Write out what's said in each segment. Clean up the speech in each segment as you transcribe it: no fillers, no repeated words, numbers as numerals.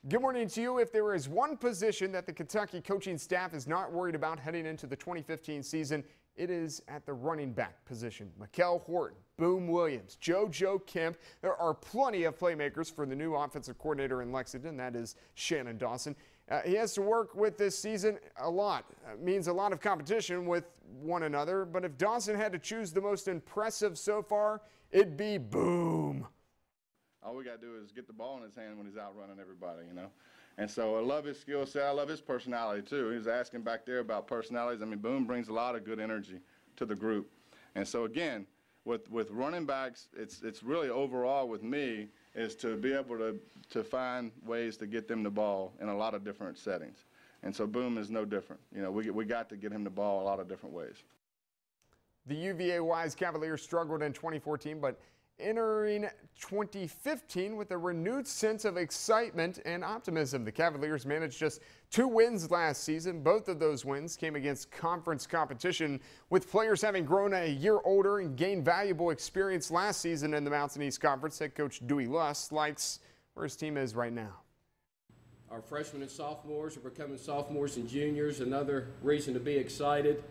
Good morning to you. If there is one position that the Kentucky coaching staff is not worried about heading into the 2015 season, it is at the running back position. Mikel Horton, Boom Williams, JoJo Kemp. There are plenty of playmakers for the new offensive coordinator in Lexington. That is Shannon Dawson. He has to work with this season a lot. Means a lot of competition with one another. But if Dawson had to choose the most impressive so far, it'd be Boom. All we got to do is get the ball in his hand when he's out running everybody, you know. And so I love his skill set. I love his personality, too. He was asking back there about personalities. I mean, Boom brings a lot of good energy to the group. And so, again, with running backs, it's really overall with me is to be able to find ways to get them the ball in a lot of different settings. And so Boom is no different. You know, we got to get him the ball a lot of different ways. The UVA-wise Cavaliers struggled in 2014, but entering 2015 with a renewed sense of excitement and optimism. The Cavaliers managed just 2 wins last season. Both of those wins came against conference competition, with players having grown a year older and gained valuable experience last season in the Mountain East Conference. Head coach Dewey Luss likes where his team is right now. Our freshmen and sophomores are becoming sophomores and juniors, another reason to be excited,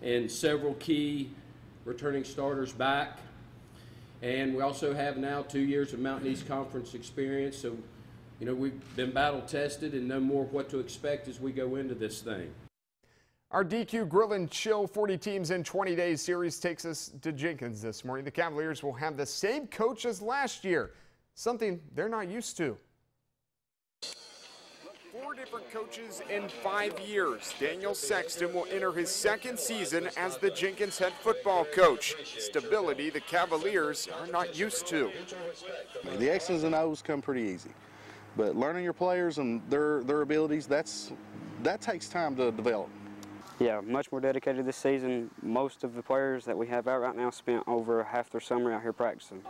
and several key returning starters back. And we also have now 2 years of Mountain East Conference experience. So, you know, we've been battle tested and know more what to expect as we go into this thing. Our DQ Grill and Chill 40 Teams in 20 Days series takes us to Jenkins this morning. The Cavaliers will have the same coach as last year, something they're not used to. 4 different coaches in 5 years. Daniel Sexton will enter his 2nd season as the Jenkins head football coach. Stability the Cavaliers are not used to. The X's and O's come pretty easy, but learning your players and their abilities, that takes time to develop. Yeah, much more dedicated this season. Most of the players that we have out right now spent over half their summer out here practicing.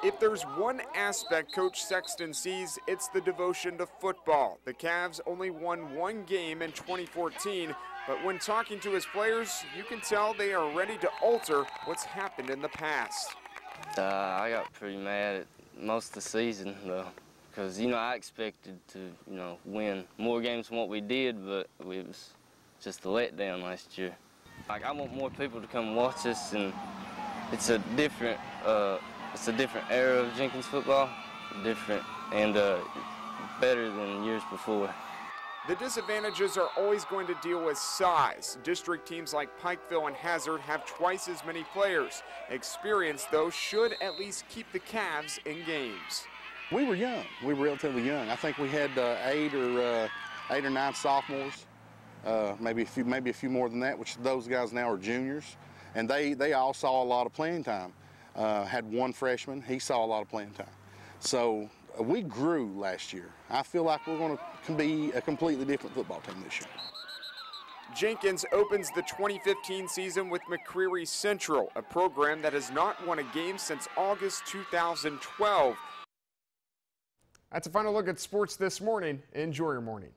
If there's one aspect Coach Sexton sees, it's the devotion to football. The Cavs only won 1 game in 2014, but when talking to his players, you can tell they are ready to alter what's happened in the past. I got pretty mad at most of the season, though, because, you know, I expected to, you know, win more games than what we did, but it was just a letdown last year. Like, I want more people to come watch us, and it's a different era of Jenkins football, different and better than years before. The disadvantages are always going to deal with size. District teams like Pikeville and Hazard have twice as many players. Experience, though, should at least keep the Cavs in games. We were young. We were relatively young. I think we had 8 or 9 sophomores, maybe a few more than that, which those guys now are juniors, and they all saw a lot of playing time. Had 1 freshman, he saw a lot of playing time. So we grew last year. I feel like we're going to be a completely different football team this year. Jenkins opens the 2015 season with McCreary Central, a program that has not won a game since August 2012. That's a final look at sports this morning. Enjoy your morning.